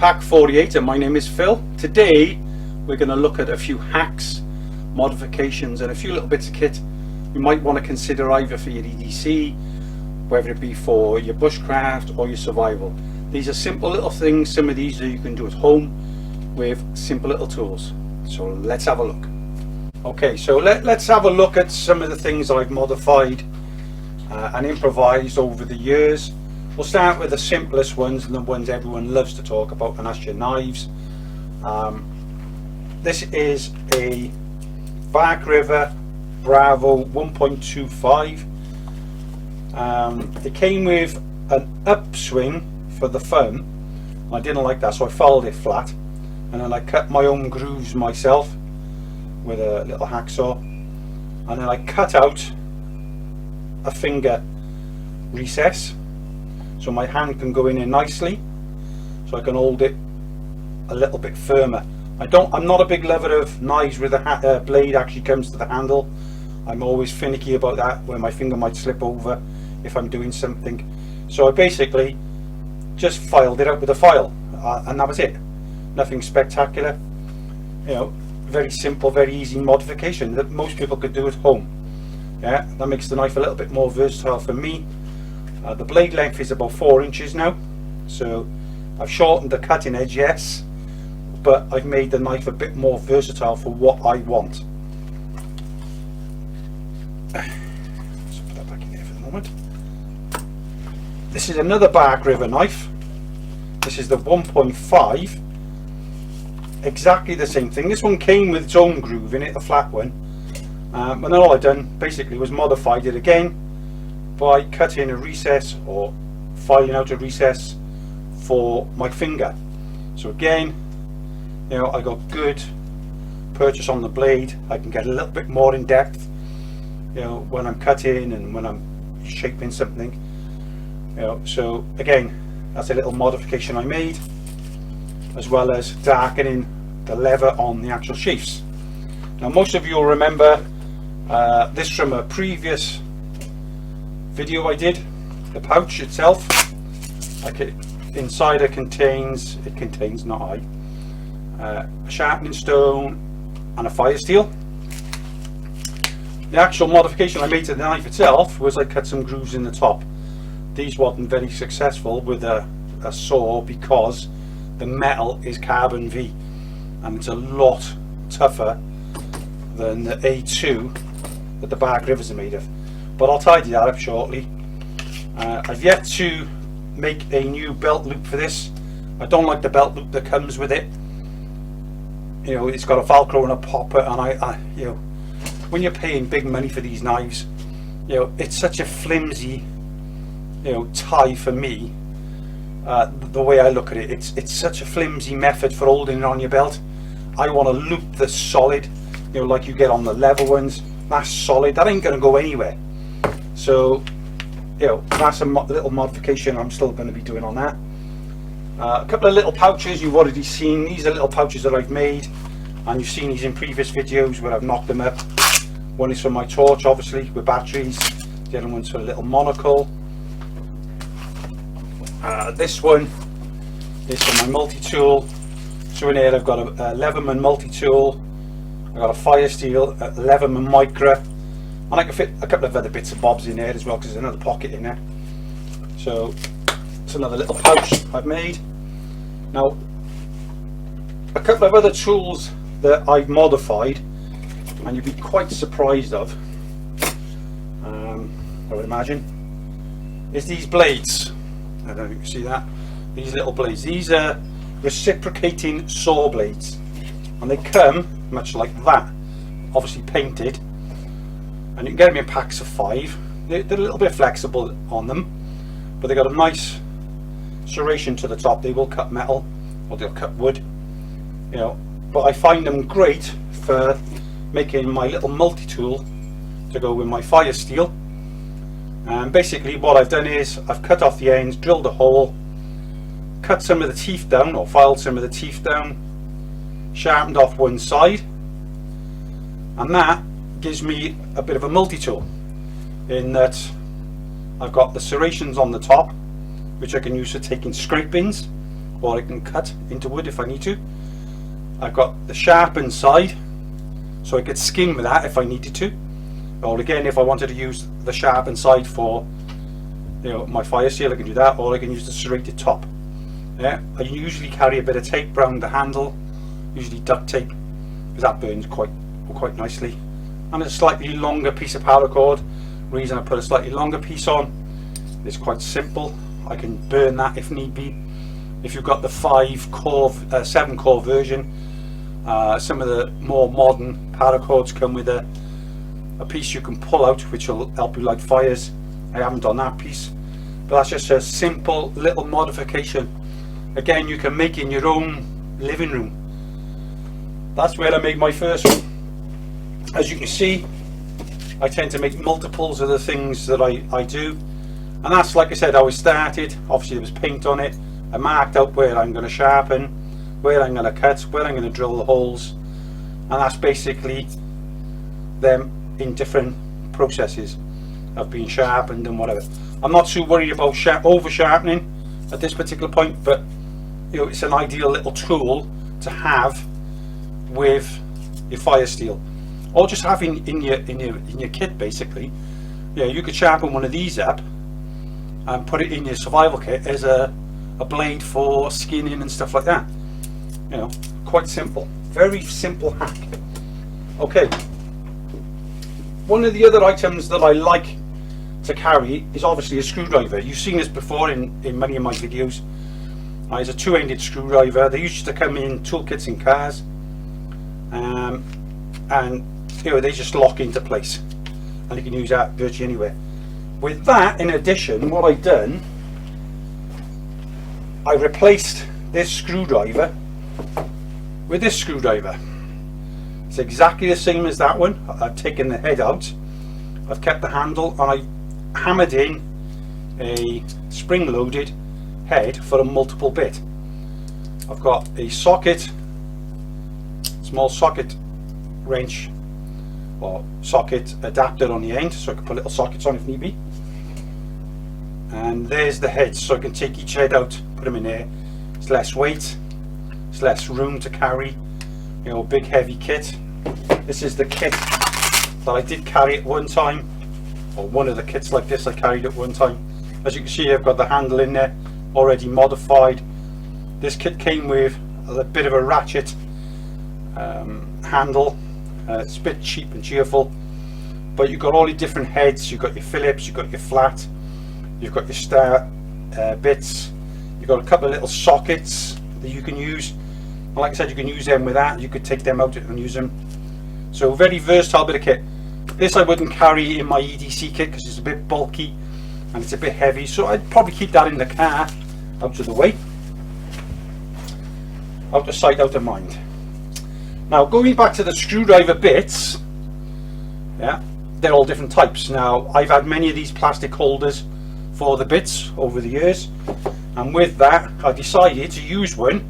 Pack 48 and my name is Phil. Today we're going to look at a few hacks, modifications and a few little bits of kit you might want to consider either for your EDC, whether it be for your bushcraft or your survival. These are simple little things, some of these that you can do at home with simple little tools. So let's have a look. Okay, so let's have a look at some of the things I've modified and improvised over the years. We'll start with the simplest ones and the ones everyone loves to talk about, and that's your knives. This is a Bark River Bravo 1.25. It came with an upswing for the thumb. I didn't like that, so I folded it flat, and then I cut my own grooves myself with a little hacksaw, and then I cut out a finger recess so my hand can go in here nicely, so I can hold it a little bit firmer. I'm not a big lover of knives where the blade actually comes to the handle. I'm always finicky about that, where my finger might slip over if I'm doing something. So I basically just filed it out with a file, and that was it. Nothing spectacular, you know, very simple, very easy modification that most people could do at home. Yeah, that makes the knife a little bit more versatile for me. The blade length is about 4 inches now, so I've shortened the cutting edge, yes, but I've made the knife a bit more versatile for what I want. Let's put that back in there for the moment. This is another Bark River knife. This is the 1.5. Exactly the same thing. This one came with its own groove in it, a flat one. And then all I've done basically was modified it again by cutting a recess or filing out a recess for my finger. So again, you know, I got good purchase on the blade. I can get a little bit more in depth, you know, when I'm cutting and when I'm shaping something, you know. So again, that's a little modification I made, as well as darkening the leather on the actual sheaths. Now most of you will remember this from a previous video I did. The pouch itself, inside it contains a sharpening stone and a fire steel. The actual modification I made to the knife itself was I cut some grooves in the top. These wasn't very successful with a saw because the metal is carbon V and it's a lot tougher than the A2 that the Bark Rivers are made of. But I'll tidy that up shortly. I've yet to make a new belt loop for this. I don't like the belt loop that comes with it. You know, it's got a Velcro and a popper, and I you know, when you're paying big money for these knives, you know, it's such a flimsy, you know, tie for me. The way I look at it, it's such a flimsy method for holding it on your belt. I want a loop that's solid, you know, like you get on the leather ones. That's solid. That ain't going to go anywhere. So, you know, that's a little modification I'm still going to be doing on that. A couple of little pouches you've already seen. These are little pouches that I've made, and you've seen these in previous videos where I've knocked them up. One is for my torch, obviously, with batteries. The other one's for a little monocle. This one is for my multi-tool. So in here I've got a Leatherman multi-tool. I've got a fire steel, a Leatherman micro, and I can fit a couple of other bits and bobs in there as well, because there's another pocket in there. So it's another little pouch I've made. Now, a couple of other tools that I've modified, and you'd be quite surprised of, I would imagine, is these blades. I don't know if you can see that. These little blades. These are Reciprocating Saw Blades, and they come much like that, obviously painted, and you can get them in packs of 5. They're a little bit flexible on them, but they got a nice serration to the top. They will cut metal or they'll cut wood, you know, but I find them great for making my little multi-tool to go with my fire steel. And basically what I've done is I've cut off the ends, drilled a hole, cut some of the teeth down, or filed some of the teeth down, sharpened off one side, and that gives me a bit of a multi-tool in that I've got the serrations on the top, which I can use for taking scrapings or I can cut into wood if I need to. I've got the sharpened side, so I could skim with that if I needed to, or again if I wanted to use the sharpened side for, you know, my fire steel, I can do that, or I can use the serrated top. Yeah, I usually carry a bit of tape around the handle, usually duct tape, because that burns quite nicely. And it's a slightly longer piece of paracord. Reason I put a slightly longer piece on, it's quite simple. I can burn that if need be. If you've got the 7 core version, some of the more modern paracords come with a piece you can pull out, which will help you light fires. I haven't done that piece, but that's just a simple little modification. Again, you can make in your own living room. That's where I made my first one. As you can see, I tend to make multiples of the things that I do, and that's, like I said, how I started. Obviously there was paint on it. I marked out where I'm going to sharpen, where I'm going to cut, where I'm going to drill the holes, and that's basically them in different processes of being sharpened and whatever. I'm not too worried about over sharpening at this particular point, but you know, it's an ideal little tool to have with your fire steel, or just having in your kit basically. Yeah, you could sharpen one of these up and put it in your survival kit as a blade for skinning and stuff like that. You know, quite simple, very simple hack. Okay, one of the other items that I like to carry is obviously a screwdriver. You've seen this before in many of my videos. It's a two-ended screwdriver. They used to come in toolkits in cars, and you know, they just lock into place, and you can use that virtually anywhere. With that, in addition, what I've done, I replaced this screwdriver with this screwdriver. It's exactly the same as that one. I've taken the head out, I've kept the handle, and I've hammered in a spring-loaded head for a multiple bit. I've got a socket, small socket wrench or socket adapter on the end, so I can put little sockets on if need be. And there's the heads, so I can take each head out, put them in there. It's less weight, it's less room to carry, you know, big heavy kit. This is the kit that I did carry at one time, or one of the kits like this I carried at one time. As you can see, I've got the handle in there already modified. This kit came with a bit of a ratchet handle. It's a bit cheap and cheerful, but you've got all the different heads. You've got your Phillips, you've got your flat, you've got your star bits, you've got a couple of little sockets that you can use, and like I said, you can use them with that. You could take them out and use them. So very versatile bit of kit. This I wouldn't carry in my EDC kit because it's a bit bulky and it's a bit heavy, so I'd probably keep that in the car, out of the way, out of sight, out of mind. Now, going back to the screwdriver bits, yeah, they're all different types. Now, I've had many of these plastic holders for the bits over the years, and with that I decided to use one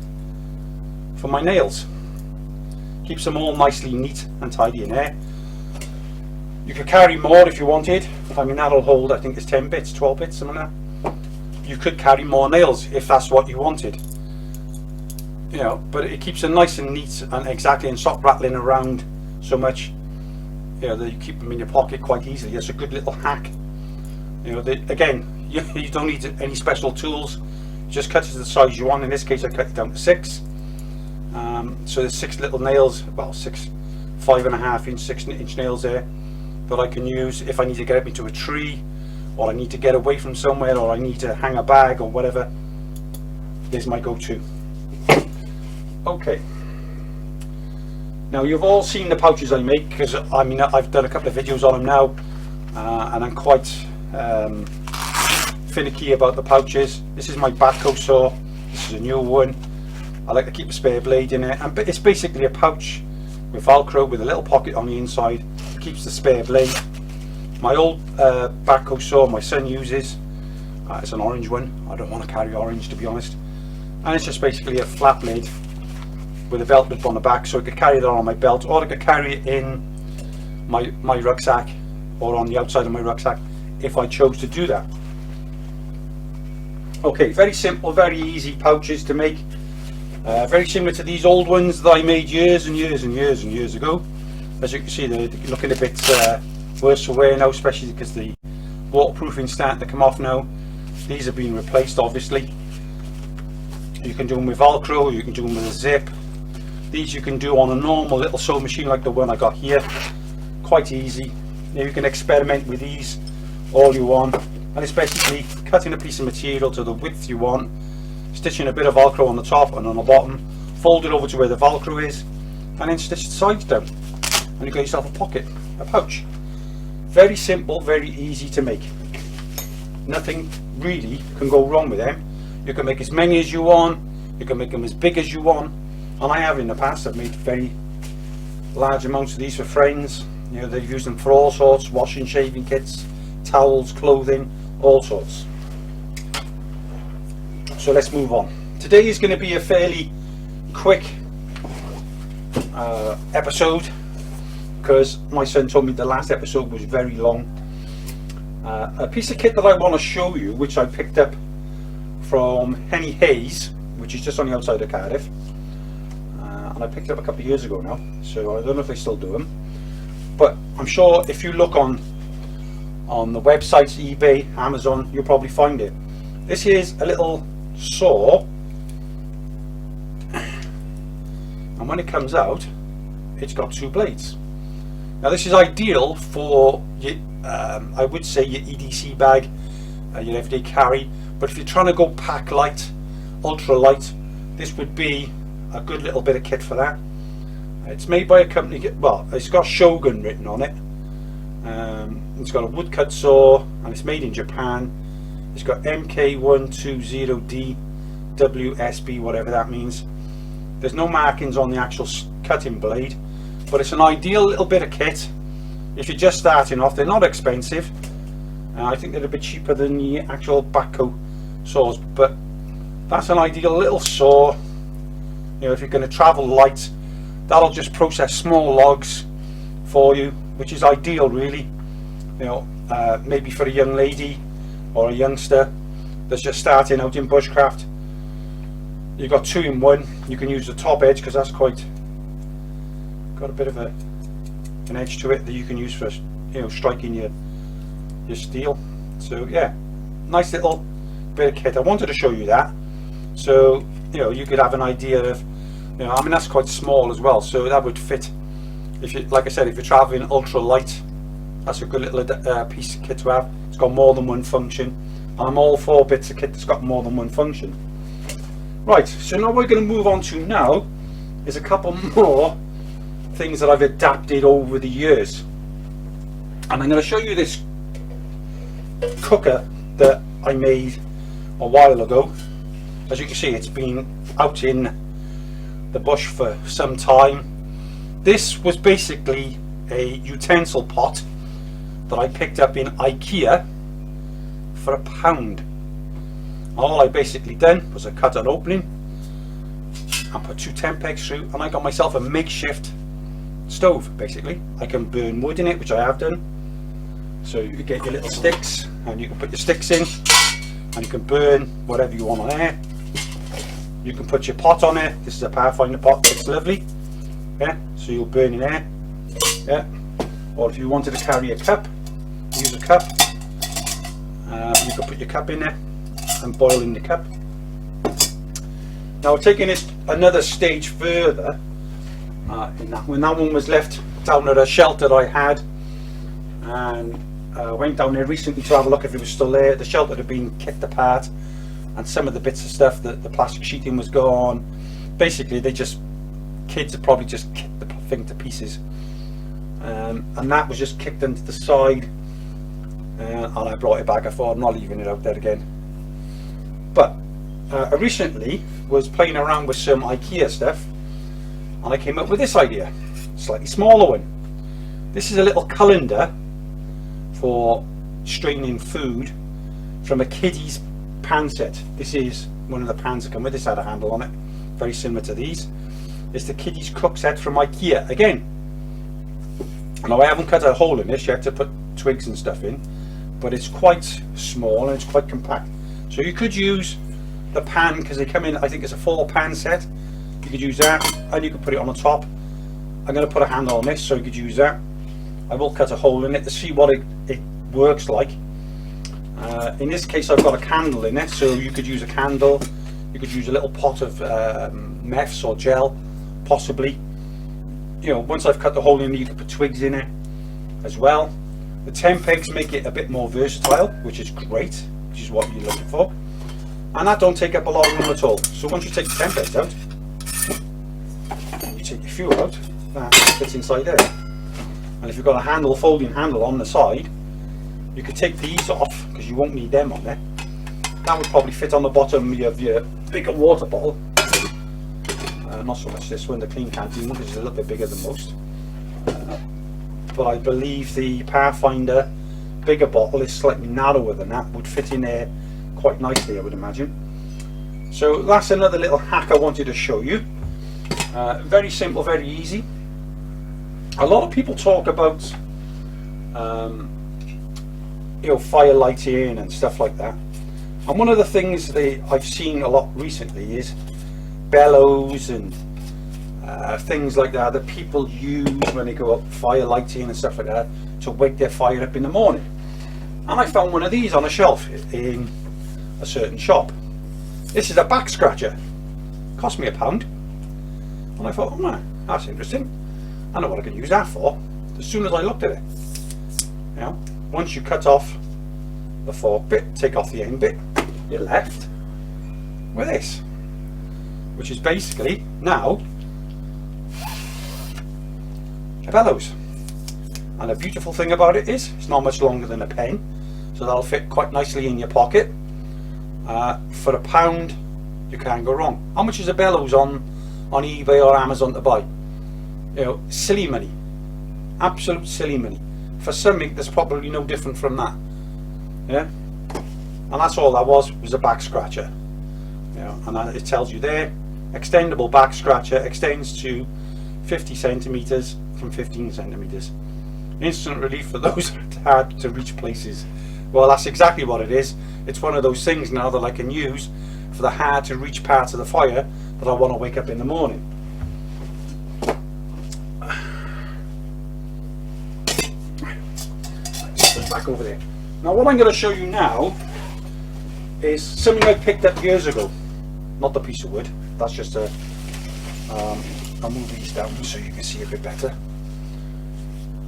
for my nails. Keeps them all nicely neat and tidy in there. You could carry more if you wanted. I mean, that'll hold, I think it's 10 bits, 12 bits, something like that. You could carry more nails if that's what you wanted, you know, but it keeps them nice and neat and exactly, and stop rattling around so much, you know, that you keep them in your pocket quite easily. It's a good little hack. You know, again, you don't need any special tools. You just cut it to the size you want. In this case I cut it down to 6. So there's 6 little nails, well, 6 5.5 inch 6-inch nails there that I can use if I need to get up into a tree, or I need to get away from somewhere, or I need to hang a bag or whatever. There's my go-to. Okay, now you've all seen the pouches I make, because I mean, I've done a couple of videos on them now, and I'm quite finicky about the pouches. This is my backhoe saw. This is a new one. I like to keep a spare blade in it, and it's basically a pouch with Velcro with a little pocket on the inside. It keeps the spare blade. My old backhoe saw my son uses, it's an orange one. I don't want to carry orange, to be honest, and it's just basically a flat blade with a belt loop on the back, so I could carry that on my belt, or I could carry it in my rucksack, or on the outside of my rucksack if I chose to do that. Okay, very simple, very easy pouches to make. Very similar to these old ones that I made years and years and years and years ago. As you can see, they're looking a bit worse for wear now, especially because the waterproofing starting to come off now. These have been replaced, obviously. You can do them with Velcro, you can do them with a zip. These you can do on a normal little sewing machine like the one I got here. Quite easy. Now you can experiment with these all you want, and it's basically cutting a piece of material to the width you want, stitching a bit of Velcro on the top and on the bottom, fold it over to where the Velcro is, and then stitch the sides down, and you've got yourself a pocket, a pouch. Very simple, very easy to make. Nothing really can go wrong with them. You can make as many as you want, you can make them as big as you want, and I have in the past. I've made very large amounts of these for friends. You know, they've used them for all sorts, washing, shaving kits, towels, clothing, all sorts. So let's move on. Today is going to be a fairly quick episode, because my son told me the last episode was very long. A piece of kit that I want to show you, which I picked up from Henny Hayes, which is just on the outside of Cardiff, and I picked it up a couple of years ago now, so I don't know if they still do them, but I'm sure if you look on the websites, eBay, Amazon, you'll probably find it. This is a little saw, and when it comes out, it's got 2 blades. Now this is ideal for your, I would say, your EDC bag, your everyday carry, but if you're trying to go pack light, ultra light, this would be a good little bit of kit for that. It's made by a company, well, it's got Shogun written on it. It's got a woodcut saw, and it's made in Japan. It's got MK120D WSB, whatever that means. There's no markings on the actual cutting blade, but it's an ideal little bit of kit if you're just starting off. They're not expensive. I think they're a bit cheaper than the actual backhoe saws, but that's an ideal little saw. You know, if you're going to travel light, that'll just process small logs for you, which is ideal, really. You know, maybe for a young lady or a youngster that's just starting out in bushcraft. You've got 2 in 1. You can use the top edge, because that's got a bit of an edge to it that you can use for, you know, striking your steel. So yeah, nice little bit of kit. I wanted to show you that, so you know, you could have an idea of, you know, I mean, that's quite small as well, so that would fit if you, like I said, if you're traveling ultra light. That's a good little piece of kit to have. It's got more than one function, and I'm all for bits of kit that's got more than one function. Right, so now we're going to move on to now is a couple more things that I've adapted over the years, and I'm going to show you this cooker that I made a while ago. As you can see, it's been out in the bush for some time. This was basically a utensil pot that I picked up in IKEA for £1. All I basically done was I cut an opening and put 2 tent pegs through, and I got myself a makeshift stove. Basically, I can burn wood in it, which I have done. So you get your little sticks, and you can put your sticks in, and you can burn whatever you want on there. You can put your pot on there. This is a Pathfinder pot. It's lovely. Yeah, so you'll burn in there. Yeah, or if you wanted to carry a cup, use a cup. You can put your cup in there and boil in the cup. Now, taking this another stage further, when that one was left down at a shelter I had, and went down there recently to have a look if it was still there. The shelter had been kicked apart, and some of the bits of stuff, that the plastic sheeting was gone. Basically, kids had probably just kicked the thing to pieces, and that was just kicked into the side, and I brought it back. I thought, I'm not leaving it out there again. But I recently was playing around with some IKEA stuff, and I came up with this idea, slightly smaller one. This is a little colander for straining food from a kiddie's pan set. This is one of the pans that come with this, had a handle on it, very similar to these. It's the kiddie's cook set from IKEA again. Now, I haven't cut a hole in this yet to put twigs and stuff in, but it's quite small and it's quite compact. So you could use the pan, because they come in, I think it's a 4 pan set. You could use that, and you could put it on the top. I'm going to put a handle on this, so you could use that. I will cut a hole in it to see what it works like. In this case, I've got a candle in it, so you could use a candle. You could use a little pot of meths or gel, possibly. You know, once I've cut the hole in, you can put twigs in it as well. The 10 pegs make it a bit more versatile, which is great, which is what you're looking for. And that don't take up a lot of room at all. So once you take the 10 pegs out, you take your fuel out, that fits inside there. And if you've got a handle, folding handle on the side, you could take these off, because you won't need them on there. That would probably fit on the bottom of your bigger water bottle. Not so much this one, the clean canteen one, because it's a little bit bigger than most. But I believe the Pathfinder bigger bottle is slightly narrower than that, would fit in there quite nicely, I would imagine. So that's another little hack I wanted to show you. Very simple, very easy. A lot of people talk about you know, fire lighting and stuff like that. And one of the things that I've seen a lot recently is bellows and things like that people use when they go up fire lighting and stuff like that to wake their fire up in the morning. And I found one of these on a shelf in a certain shop. This is a back scratcher. Cost me £1. And I thought, oh man, that's interesting. I know what I can use that for. As soon as I looked at it, you know, once you cut off the fork bit, take off the end bit, you're left with this, which is basically now a bellows. And the beautiful thing about it is it's not much longer than a pen, so that'll fit quite nicely in your pocket. For £1, you can't go wrong. How much is a bellows on eBay or Amazon to buy? You know, silly money, absolute silly money for something that's probably no different from that. Yeah, and that's all that was a back scratcher. You know, and it tells you there, extendable back scratcher, extends to 50 centimeters from 15 centimeters. Instant relief for those hard to reach places. Well, that's exactly what it is. It's one of those things now that I can use for the hard to reach parts of the fire that I want to wake up in the morning. Just put it back over there. Now what I'm going to show you now is something I picked up years ago. Not the piece of wood, that's just a I'll move these down so you can see a bit better.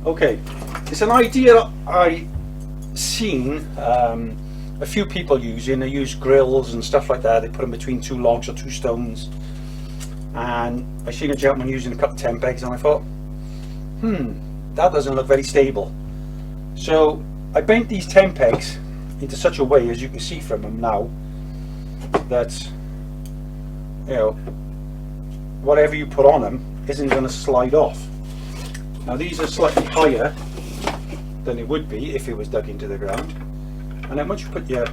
Okay, it's an idea that I seen a few people using. They use grills and stuff like that. They put them between 2 logs or 2 stones, and I seen a gentleman using a couple of 10 pegs, and I thought, that doesn't look very stable. So I bent these 10 pegs into such a way, as you can see from them now, that, you know, whatever you put on them isn't going to slide off. Now these are slightly higher than it would be if it was dug into the ground, and then once you put your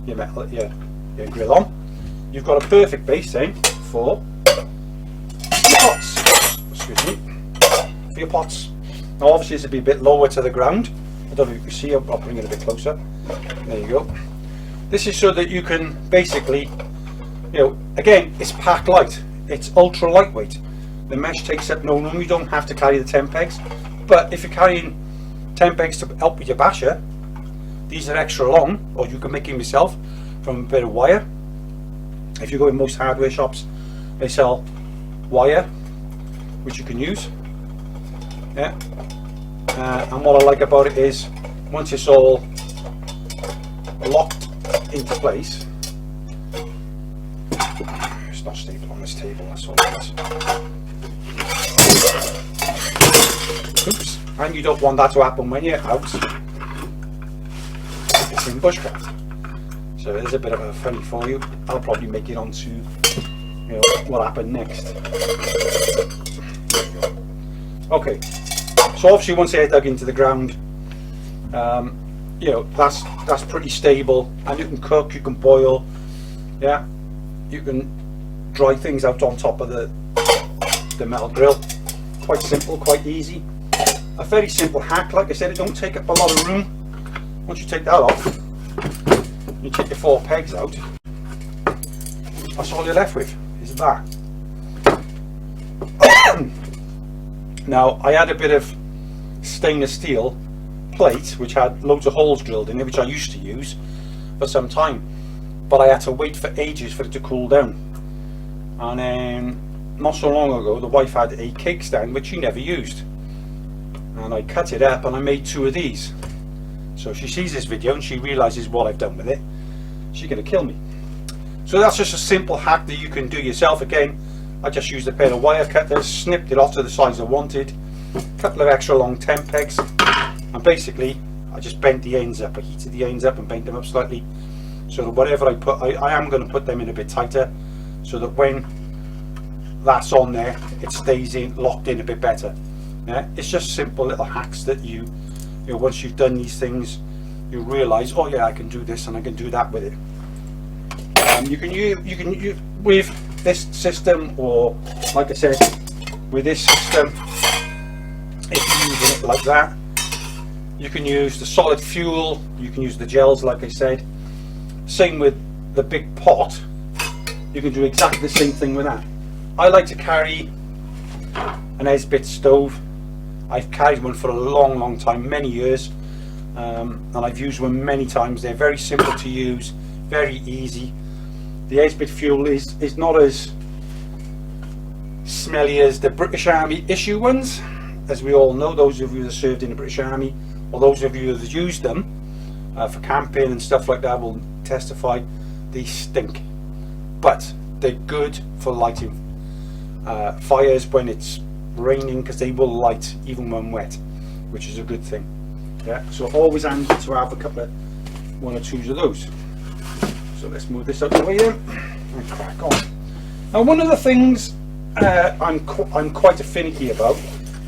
metal, your grill on, you've got a perfect base then for your pots. Excuse me, for your pots. Now obviously this will be a bit lower to the ground. I don't know if you can see. I'll bring it a bit closer. There you go. This is so that you can basically, you know, again, it's pack light. It's ultra lightweight. The mesh takes up no room. You don't have to carry the 10 pegs. But if you're carrying 10 pegs to help with your basher, these are extra long, or you can make them yourself from a bit of wire. If you go in most hardware shops, they sell wire, which you can use. Yeah. And what I like about it is, once it's all locked into place, it's not stable on this table, that's all it is. Oops. And you don't want that to happen when you're out. It's in bushcraft. So there's a bit of a funny for you. I'll probably make it onto, you know, what happened next. Okay. So obviously once they're dug into the ground, you know, that's pretty stable, and you can cook, you can boil, yeah, you can dry things out on top of the metal grill. Quite simple, quite easy. A very simple hack. Like I said, it don't take up a lot of room. once you take that off, you take your 4 pegs out, that's all you're left with, is that. Now, I had a bit of stainless steel plate which had loads of holes drilled in it, which I used to use for some time, but I had to wait for ages for it to cool down. And then not so long ago the wife had a cake stand which she never used, and I cut it up and I made 2 of these. So if she sees this video and she realizes what I've done with it, she's going to kill me. So that's just a simple hack that you can do yourself. Again, I just used a pair of wire cutters, snipped it off to the size I wanted, a couple of extra long temp pegs, and basically I just bent the ends up. I heated the ends up and bent them up slightly, so that whatever I put, I am going to put them in a bit tighter, so that when that's on there it stays in, locked in a bit better. Yeah, it's just simple little hacks that you know, once you've done these things, you realise, oh yeah, I can do this and I can do that with it. You can use with this system, or like I said, with this system, if you're using it like that, you can use the solid fuel, you can use the gels like I said. Same with the big pot, you can do exactly the same thing with that. I like to carry an Esbit stove. I've carried one for a long time, many years, and I've used one many times. They're very simple to use, very easy. The Esbit fuel is not as smelly as the British Army issue ones, as we all know, those of you that served in the British Army, or those of you that used them for camping and stuff like that will testify, they stink. But they're good for lighting fires when it's raining, because they will light even when wet, which is a good thing. Yeah, so always handy to have a couple of 1 or 2s of those. So let's move this out of the way then and crack on. Now, one of the things I'm quite finicky about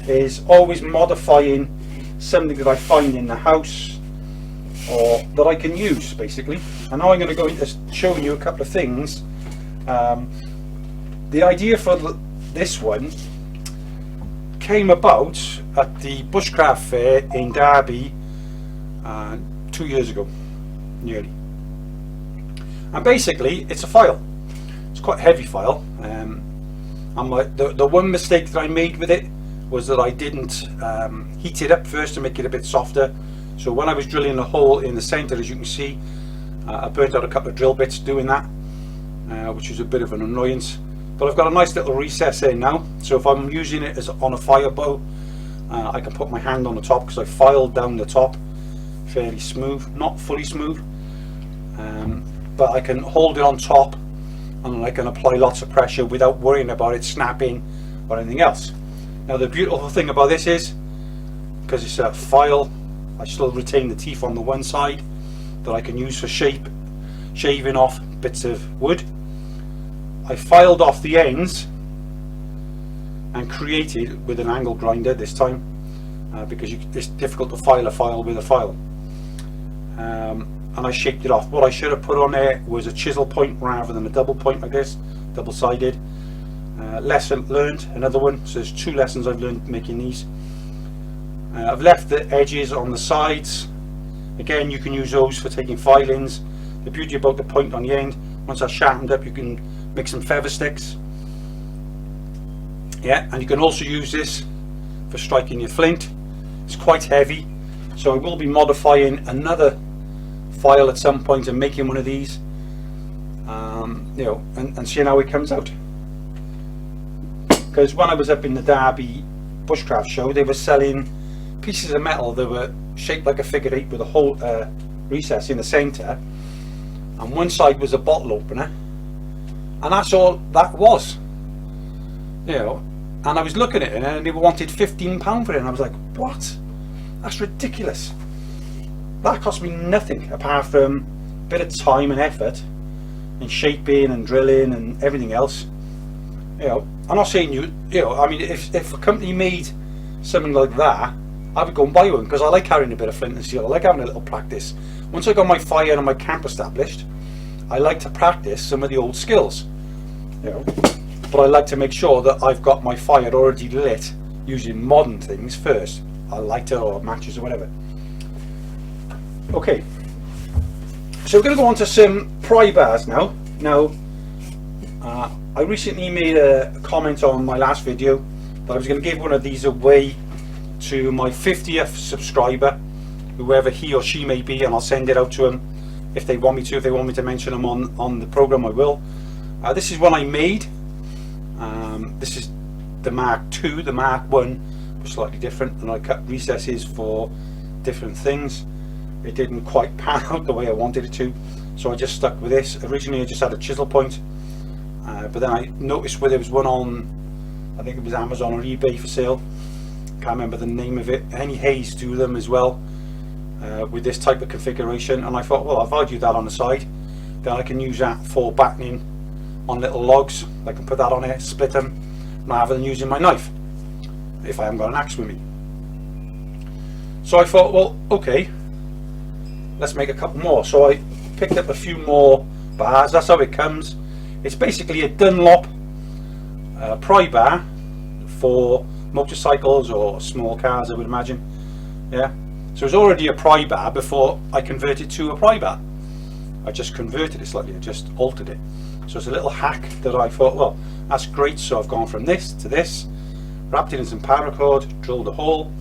is always modifying something that I find in the house or that I can use, basically. And now I'm going to go into showing you a couple of things. The idea for this one came about at the bushcraft fair in Derby 2 years ago, nearly. And basically it's a file. It's quite a heavy file, and the one mistake that I made with it was that I didn't heat it up first to make it a bit softer. So when I was drilling a hole in the center, as you can see, I burnt out a couple of drill bits doing that, which was a bit of an annoyance. But I've got a nice little recess in now, so if I'm using it as on a fire bow, I can put my hand on the top, because I filed down the top fairly smooth, not fully smooth, but I can hold it on top and I can apply lots of pressure without worrying about it snapping or anything else. Now the beautiful thing about this is, because it's a file, I still retain the teeth on the one side that I can use for shaving off bits of wood. I filed off the ends and created with an angle grinder this time, because it's difficult to file a file with a file. And I shaped it off. What I should have put on there was a chisel point rather than a double point like this, double-sided. Lesson learned, another one. So there's 2 lessons I've learned making these. I've left the edges on the sides. Again, you can use those for taking filings. The beauty about the point on the end, once that's sharpened up, you can make some feather sticks. Yeah, and you can also use this for striking your flint. It's quite heavy, so I will be modifying another file at some point and making one of these, you know, and seeing how it comes out. Because when I was up in the Derby bushcraft show, they were selling pieces of metal that were shaped like a figure 8 with a hole recess in the center, and one side was a bottle opener, and that's all that was, you know. And I was looking at it and they wanted £15 for it, and I was like, what? That's ridiculous. That cost me nothing apart from a bit of time and effort and shaping and drilling and everything else. You know, I'm not saying you know, I mean, if a company made something like that, I would go and buy one, because I like carrying a bit of flint and steel. I like having a little practice. Once I got my fire and my camp established, I like to practice some of the old skills, you know, but I like to make sure that I've got my fire already lit using modern things first, a lighter or matches or whatever. Okay, so we're going to go on to some pry bars now. I recently made a comment on my last video that I was going to give one of these away to my 50th subscriber, whoever he or she may be, and I'll send it out to them if they want me to. If they want me to mention them on the program, I will. This is one I made. This is the Mark II. The Mark I was slightly different, and I cut recesses for different things. It didn't quite pan out the way I wanted it to, so I just stuck with this. Originally I just had a chisel point, but then I noticed where there was one on, I think it was Amazon or eBay for sale, can't remember the name of it. Any Hayes do them as well, with this type of configuration, and I thought, well, if I do that on the side, then I can use that for battening on little logs. I can put that on it, split them, rather than using my knife if I haven't got an axe with me. So I thought, well, okay, let's make a couple more. So I picked up a few more bars. That's how it comes. It's basically a Dunlop pry bar for motorcycles or small cars, I would imagine. Yeah, so it's already a pry bar before I converted to a pry bar. I just converted it slightly, I just altered it. So it's a little hack that I thought, well, that's great. So I've gone from this to this, wrapped it in some paracord, drilled a hole,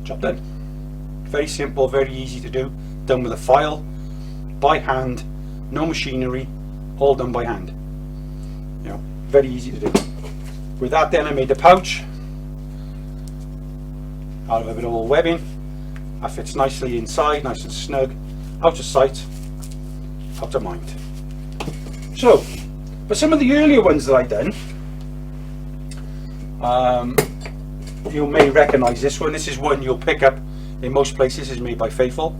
job done. Very simple, very easy to do, done with a file, by hand, no machinery, all done by hand. You know, very easy to do. With that then I made the pouch out of a bit of old webbing. That fits nicely inside, nice and snug, out of sight, out of mind. So, but some of the earlier ones that I've done, you may recognise this one. This is one you'll pick up in most places. It's made by Faithful.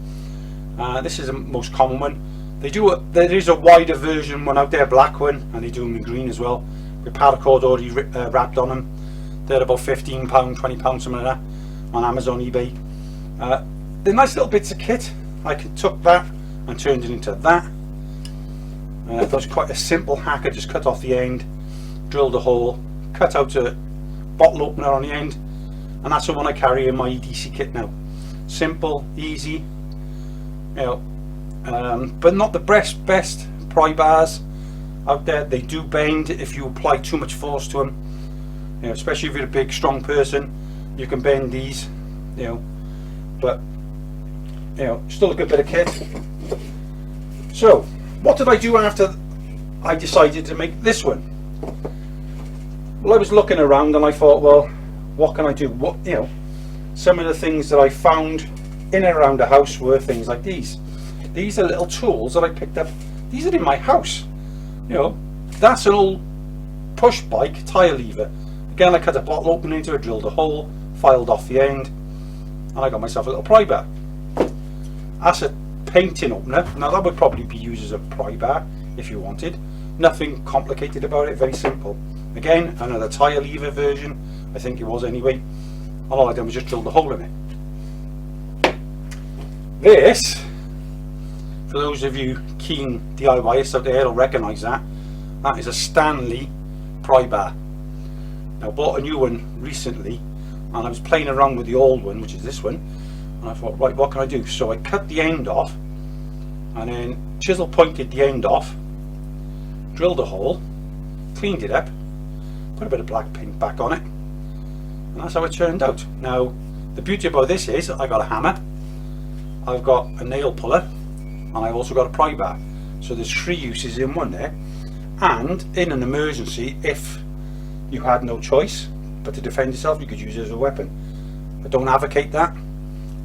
This is the most common one. There is a wider version one out there, black one, and they do them in green as well, with paracord already wrapped on them. They're about £15, £20, something like that, on Amazon, eBay. They're nice little bits of kit. I took that and turned it into that. That was quite a simple hack. I just cut off the end, drilled a hole, cut out a bottle opener on the end, and that's the one I carry in my EDC kit now. Simple, easy, you know, but not the best pry bars out there. They do bend if you apply too much force to them, you know, especially if you're a big strong person. You can bend these, you know, but you know, still a good bit of kit. So what did I do after I decided to make this one? Well, I was looking around and I thought, well, what can I do? What, you know, some of the things that I found in and around the house were things like these. These are little tools that I picked up. These are in my house. You know, that's an old push bike tire lever. Again, I cut a bottle opener into it, drilled a hole, filed off the end, and I got myself a little pry bar. That's a painting opener. Now that would probably be used as a pry bar if you wanted. Nothing complicated about it, very simple. Again, another tire lever version, I think it was anyway. All I done was just drill the hole in it. This, for those of you keen DIYists out there will recognise that, that is a Stanley Pry Bar. Now I bought a new one recently and I was playing around with the old one, which is this one, and I thought, right, what can I do? So I cut the end off and then chisel pointed the end off, drilled a hole, cleaned it up, put a bit of black paint back on it, and that's how it turned out. Now the beauty about this is I got a hammer, I've got a nail puller, and I've also got a pry bar. So there's 3 uses in one there. And in an emergency, if you had no choice but to defend yourself, you could use it as a weapon. I don't advocate that.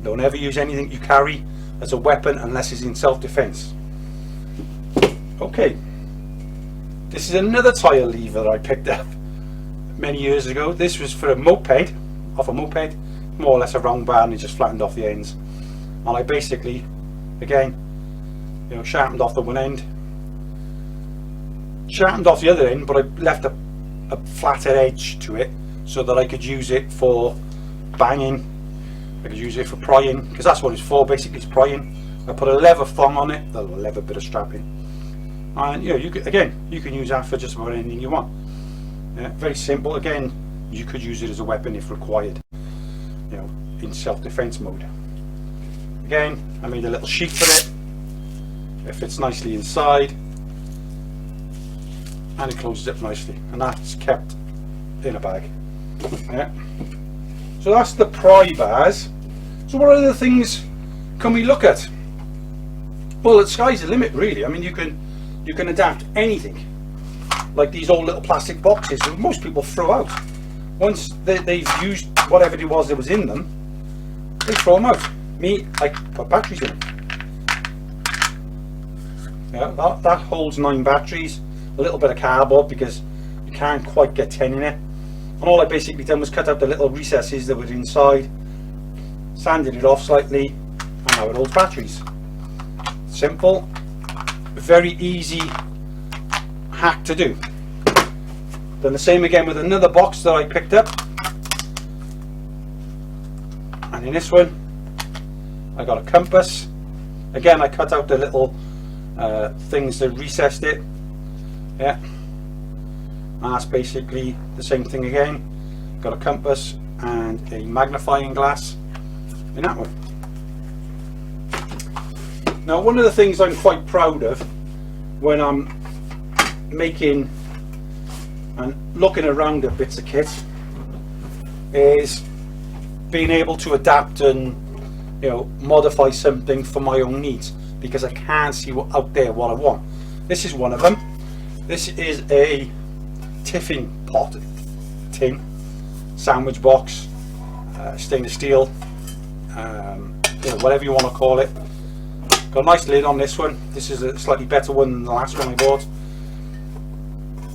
Don't ever use anything you carry as a weapon unless it's in self-defense. Okay, this is another tire lever that I picked up many years ago. This was for a moped, off a moped, more or less a round bar, and it just flattened off the ends. And I basically, again, you know, sharpened off the one end, sharpened off the other end, but I left a flatter edge to it so that I could use it for banging. I could use it for prying, because that's what it's for, basically, it's prying. I put a leather thong on it, a leather bit of strapping, and you know, you can use that for just about anything you want. Very simple. Again, you could use it as a weapon if required, you know, in self-defense mode. Again, I made a little sheath for it. It fits nicely inside, and it closes up nicely, and that's kept in a bag. Yeah. So that's the pry bars. So what other things can we look at? Well, the sky's the limit, really. I mean, you can adapt anything. Like these old little plastic boxes that most people throw out. Once they've used whatever it was that was in them, they throw them out. Me, I put batteries in them. Yeah, that holds 9 batteries, a little bit of cardboard because you can't quite get 10 in it. And all I basically done was cut out the little recesses that were inside, sanded it off slightly, and now it holds batteries. Simple, very easy hack to do. Done the same again with another box that I picked up, and in this one I got a compass. Again, I cut out the little things that recessed it. Yeah, and that's basically the same thing again. Got a compass and a magnifying glass in that one. Now, one of the things I'm quite proud of when I'm making and looking around at bits of kit is being able to adapt and, you know, modify something for my own needs, because I can't see out there what I want. This is one of them. This is a tiffin pot, tin, sandwich box, stainless steel, you know, whatever you want to call it. Got a nice lid on this one. This is a slightly better one than the last one I bought.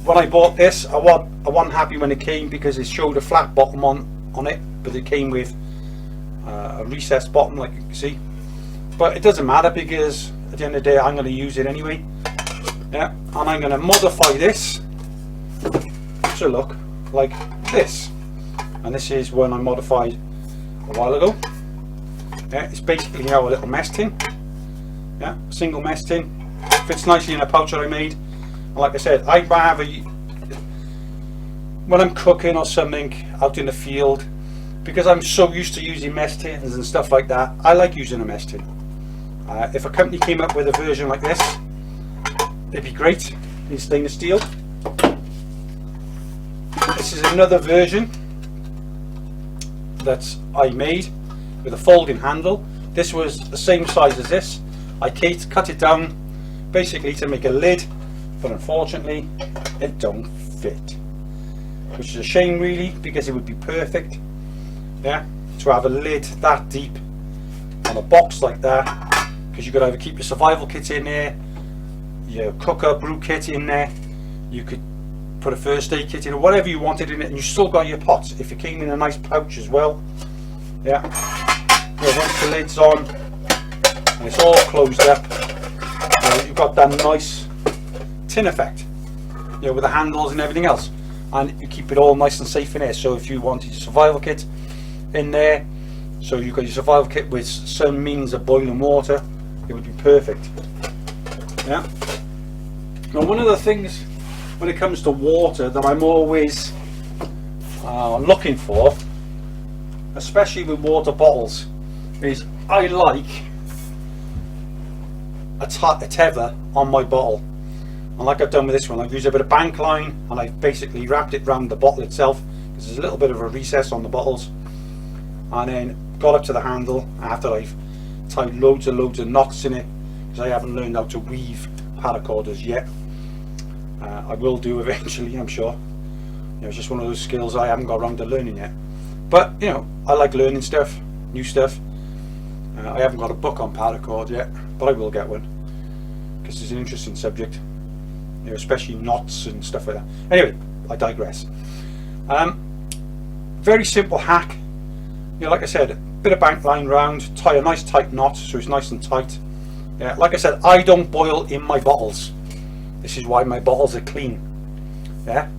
When I bought this, I wasn't happy when it came because it showed a flat bottom on it, but it came with a recessed bottom, like you can see. But it doesn't matter, because at the end of the day I'm going to use it anyway. Yeah, and I'm going to modify this to look like this. And this is one I modified a while ago. Yeah, it's basically now a little mess tin. Yeah, single mess tin. Fits nicely in a pouch that I made. And like I said, I'd rather, when I'm cooking or something out in the field, because I'm so used to using mess tins and stuff like that, I like using a mess tin. If a company came up with a version like this, it'd be great in stainless steel. This is another version that I made with a folding handle. This was the same size as this. I cut it down basically to make a lid, but unfortunately it don't fit, which is a shame really, because it would be perfect, yeah, to have a lid that deep on a box like that, because you could either keep your survival kit in there, your cooker brew kit in there, you could put a first aid kit in, or whatever you wanted in it, and you still got your pots if it came in a nice pouch as well. Yeah, once the lid's on and it's all closed up, you've got that nice tin effect, you know, with the handles and everything else, and you keep it all nice and safe in there. So if you wanted your survival kit in there, so you've got your survival kit with some means of boiling water, it would be perfect. Yeah. Now, one of the things when it comes to water that I'm always looking for, especially with water bottles, is I like a tether on my bottle. And like I've done with this one, I've used a bit of bank line and I've basically wrapped it around the bottle itself, because there's a little bit of a recess on the bottles, and then got up to the handle after I've tied loads and loads of knots in it, because I haven't learned how to weave paracord as yet. I will do eventually, I'm sure. You know, it's just one of those skills I haven't got around to learning yet. But you know, I like learning stuff, new stuff. I haven't got a book on paracord yet, but I will get one, because it's an interesting subject. You know, especially knots and stuff like that. Anyway, I digress. Very simple hack. You know, like I said, a bit of bank line round, tie a nice tight knot so it's nice and tight. Yeah, like I said, I don't boil in my bottles. This is why my bottles are clean. Yeah,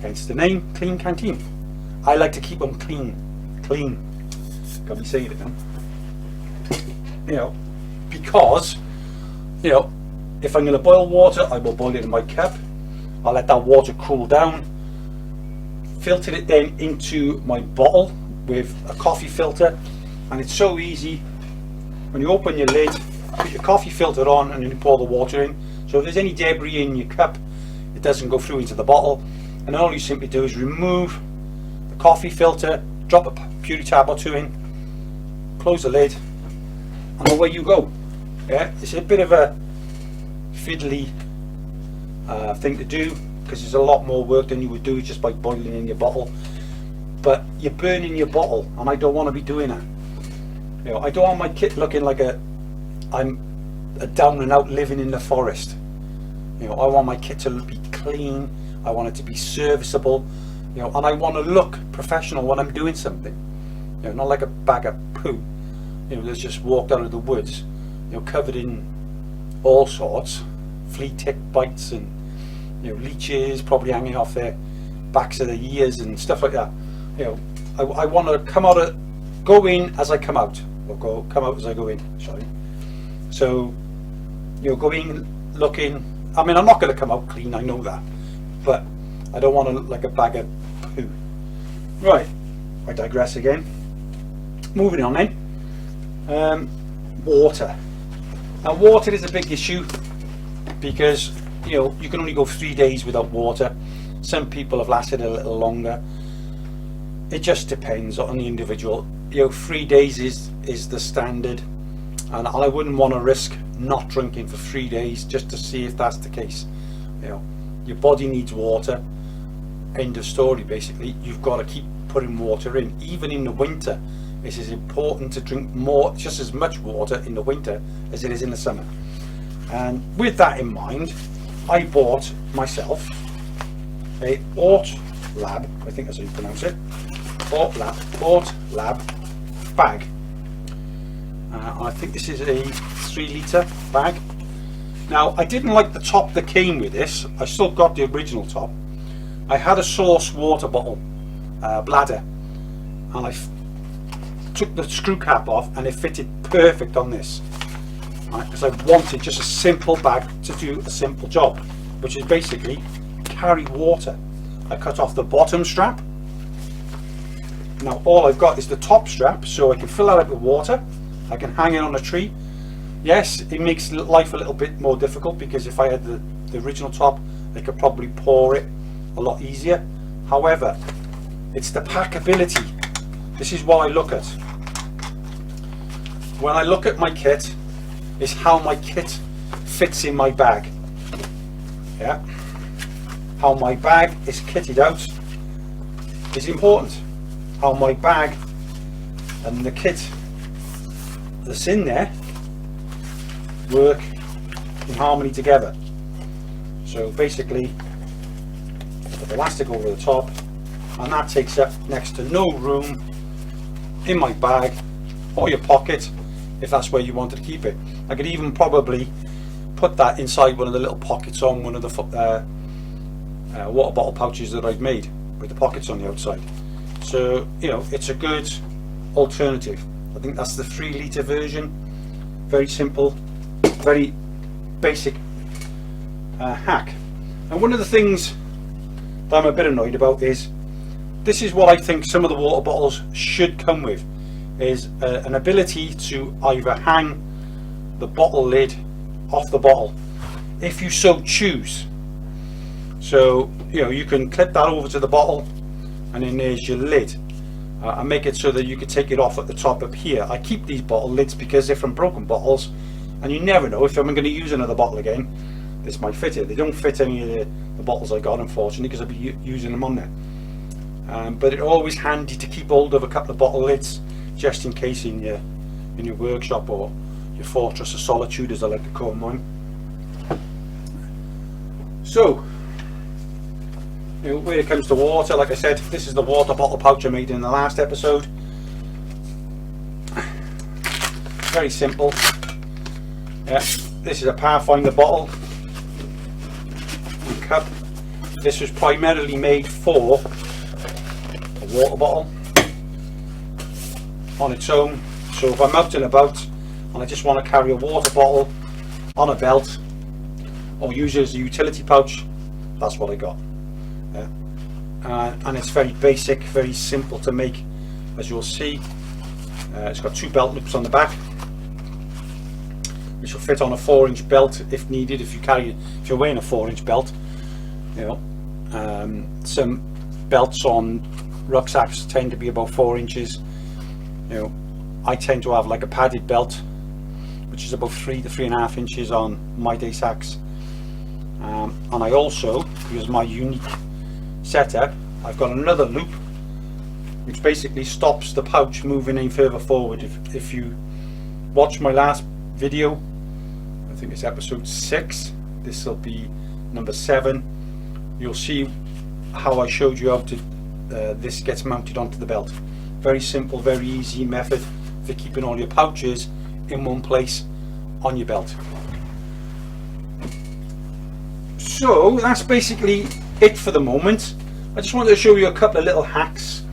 hence the name, Clean Canteen. I like to keep them clean. Got me saying it now. You know, because, you know, if I'm going to boil water, I will boil it in my cup. I'll let that water cool down, filter it then into my bottle with a coffee filter, and it's so easy when you open your lid, put your coffee filter on and then you pour the water in. So if there's any debris in your cup, it doesn't go through into the bottle. And all you simply do is remove the coffee filter, drop a puree tab or two in, close the lid, and away you go. Yeah, it's a bit of a fiddly thing to do, because there's a lot more work than you would do just by boiling in your bottle. But you're burning your bottle, and I don't want to be doing that. You know, I don't want my kit looking like I'm a down and out living in the forest. You know, I want my kit to be clean. I want it to be serviceable. You know, and I want to look professional when I'm doing something. You know, not like a bag of poo. You know, that's just walked out of the woods. You know, covered in all sorts, flea tick bites and, you know, leeches probably hanging off their backs of their ears and stuff like that. You know, I want to go in as I come out, or come out as I go in. Sorry. So, you know, go in looking. I mean, I'm not going to come out clean, I know that, but I don't want to look like a bag of poo. Right, I digress again. Moving on then. Water. Now, water is a big issue because, you know, you can only go 3 days without water. Some people have lasted a little longer. It just depends on the individual. You know, 3 days is the standard, and I wouldn't want to risk not drinking for 3 days just to see if that's the case. You know, your body needs water. End of story. Basically, you've got to keep putting water in. Even in the winter, it is important to drink just as much water in the winter as it is in the summer. And with that in mind, I bought myself a Ort Lab, I think that's how you pronounce it, Ort Lab bag. I think this is a 3 litre bag. Now, I didn't like the top that came with this. I still got the original top. I had a Source water bottle bladder, and I took the screw cap off and it fitted perfect on this, because I wanted just a simple bag to do a simple job, which is basically carry water. I cut off the bottom strap. Now all I've got is the top strap, so I can fill that up with water. I can hang it on a tree. Yes, it makes life a little bit more difficult, because if I had the original top, I could probably pour it a lot easier. However, it's the packability. This is what I look at when I look at my kit, is how my kit fits in my bag. Yeah, how my bag is kitted out is important. How my bag and the kit that's in there work in harmony together. So basically, put the elastic over the top, and that takes up next to no room in my bag or your pocket, if that's where you wanted to keep it. I could even probably put that inside one of the little pockets on one of the water bottle pouches that I've made with the pockets on the outside. So, you know, it's a good alternative. I think that's the 3 litre version. Very simple, very basic hack. And one of the things that I'm a bit annoyed about is, this is what I think some of the water bottles should come with, is an ability to either hang the bottle lid off the bottle if you so choose. So, you know, you can clip that over to the bottle, and then there's your lid, and make it so that you can take it off at the top up here. I keep these bottle lids because they're from broken bottles, and you never know if I'm going to use another bottle again, this might fit it. They don't fit any of the bottles I got, unfortunately, because I'll be using them on there. But it's always handy to keep hold of a couple of bottle lids, just in case in your workshop, or your fortress of solitude, as I like to call mine. So, you know, when it comes to water, like I said, this is the water bottle pouch I made in the last episode. Very simple. Yeah, this is a Pathfinder bottle and cup. This was primarily made for a water bottle on its own. So if I'm out and about and I just want to carry a water bottle on a belt, or use it as a utility pouch, that's what I got. And it's very basic, very simple to make, as you'll see. It's got 2 belt loops on the back, which will fit on a 4-inch belt if needed, if you're wearing a 4-inch belt. You know, some belts on rucksacks tend to be about 4 inches. You know, I tend to have like a padded belt, which is about 3 to 3.5 inches on my day sacks. And I also, because my unique setup, I've got another loop which basically stops the pouch moving any further forward. If you watch my last video, I think it's episode 6, this will be number 7, you'll see how I showed you how to this gets mounted onto the belt. Very simple, very easy method for keeping all your pouches in one place on your belt. So that's basically it for the moment. I just wanted to show you a couple of little hacks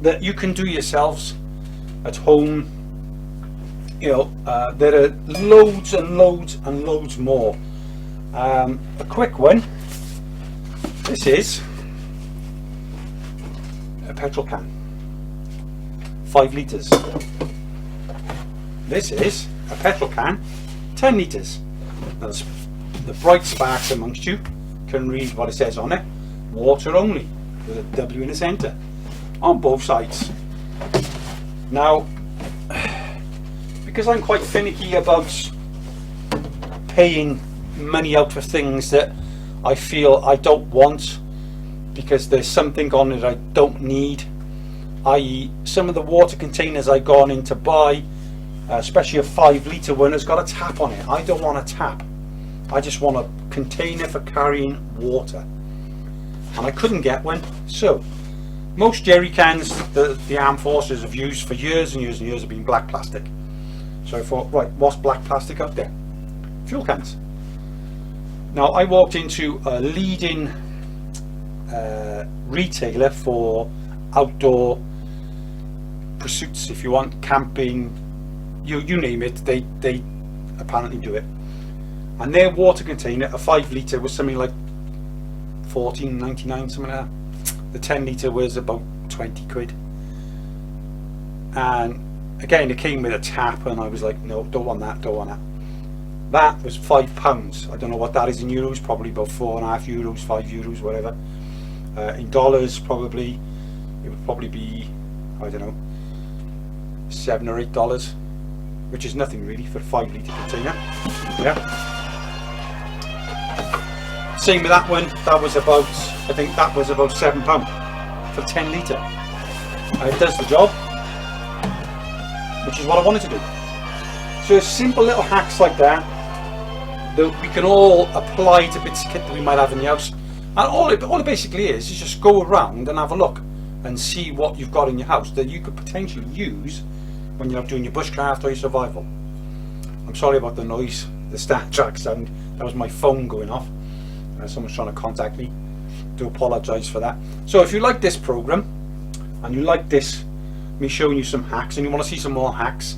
that you can do yourselves at home. You know, there are loads and loads and loads more. A quick one, this is a petrol can, 5 litres. This is a petrol can, 10 litres. Now the bright sparks amongst you can read what it says on it: water only, with a W in the centre on both sides. Now, because I'm quite finicky about paying money out for things that I feel I don't want because there's something on it I don't need, i.e. some of the water containers I've gone in to buy, especially a 5 litre one, has got a tap on it. I don't want a tap, I just want a container for carrying water, and I couldn't get one. So most jerry cans that the armed forces have used for years and years and years have been black plastic. So I thought, right, what's black plastic out there? Fuel cans. Now I walked into a leading retailer for outdoor pursuits, if you want, camping, you name it, they apparently do it. And their water container, a 5 litre, was something like $14.99, something like that. The 10 litre was about 20 quid. And again, it came with a tap, and I was like, no, don't want that, don't want that. That was £5. I don't know what that is in euros, probably about 4.5 euros, 5 euros, whatever. In dollars, probably, it would probably be, I don't know, $7 or $8, which is nothing really for a 5 litre container. Yeah. Same with that one, that was about, I think that was about £7 for 10 litre. It does the job, which is what I wanted to do. So simple little hacks like that we can all apply to bits of kit that we might have in the house. And all it basically is just go around and have a look and see what you've got in your house that you could potentially use when you're doing your bushcraft or your survival. I'm sorry about the noise, the Star Trek sound. That was my phone going off. Someone's trying to contact me. Do apologise for that. So if you like this program and you like this, me showing you some hacks, and you want to see some more hacks,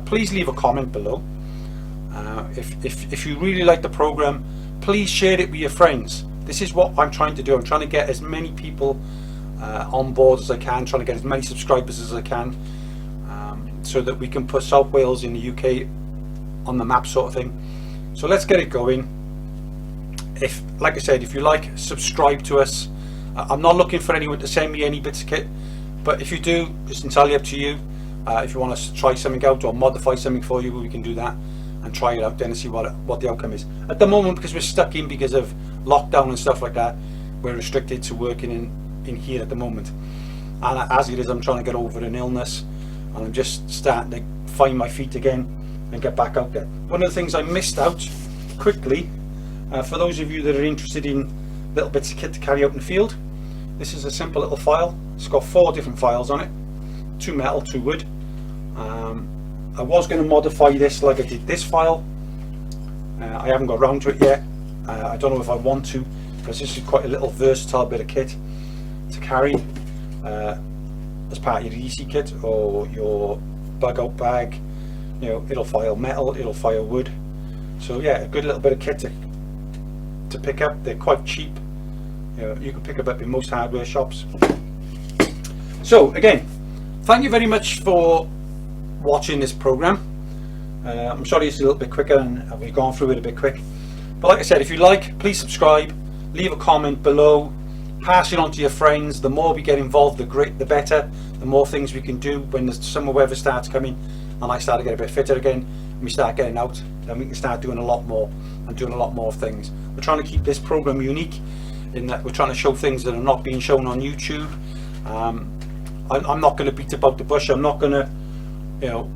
please leave a comment below. If you really like the program, please share it with your friends. This is what I'm trying to do. I'm trying to get as many people on board as I can, trying to get as many subscribers as I can, so that we can put South Wales in the UK on the map, sort of thing. So let's get it going. If, like I said, if you like, subscribe to us. I'm not looking for anyone to send me any bits of kit, but if you do, it's entirely up to you. If you want us to try something out or modify something for you, we can do that and try it out then and see what the outcome is. At the moment, because we're stuck in because of lockdown and stuff like that, we're restricted to working in here at the moment. And as it is, I'm trying to get over an illness, and I'm just starting to find my feet again and get back out there. One of the things I missed out quickly, for those of you that are interested in little bits of kit to carry out in the field, this is a simple little file. It's got 4 different files on it, 2 metal, 2 wood. I was going to modify this like I did this file. I haven't got around to it yet. I don't know if I want to, because this is quite a little versatile bit of kit to carry as part of your easy kit or your bug out bag. You know, it'll file metal, it'll file wood. So yeah, a good little bit of kit to pick up. They're quite cheap. You know, you can pick them up in most hardware shops. So again, thank you very much for watching this program. I'm sorry it's a little bit quicker and we've gone through it a bit quick. But like I said, if you like, please subscribe, leave a comment below, pass it on to your friends. The more we get involved, the better. The more things we can do when the summer weather starts coming and I start to get a bit fitter again, and we start getting out, then we can start doing a lot more and doing a lot more things. We're trying to keep this program unique in that we're trying to show things that are not being shown on YouTube. I'm not going to beat about the bush. I'm not going to, you know,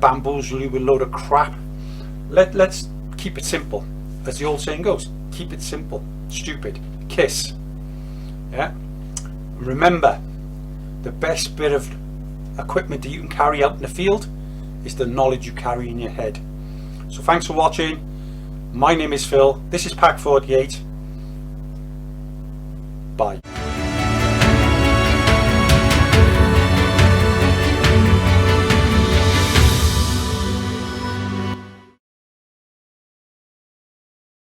bamboozle you with a load of crap. Let's keep it simple, as the old saying goes. Keep it simple, stupid, kiss. Yeah. Remember, the best bit of equipment that you can carry out in the field is the knowledge you carry in your head. So thanks for watching. My name is Phil. This is Pack 48. Bye.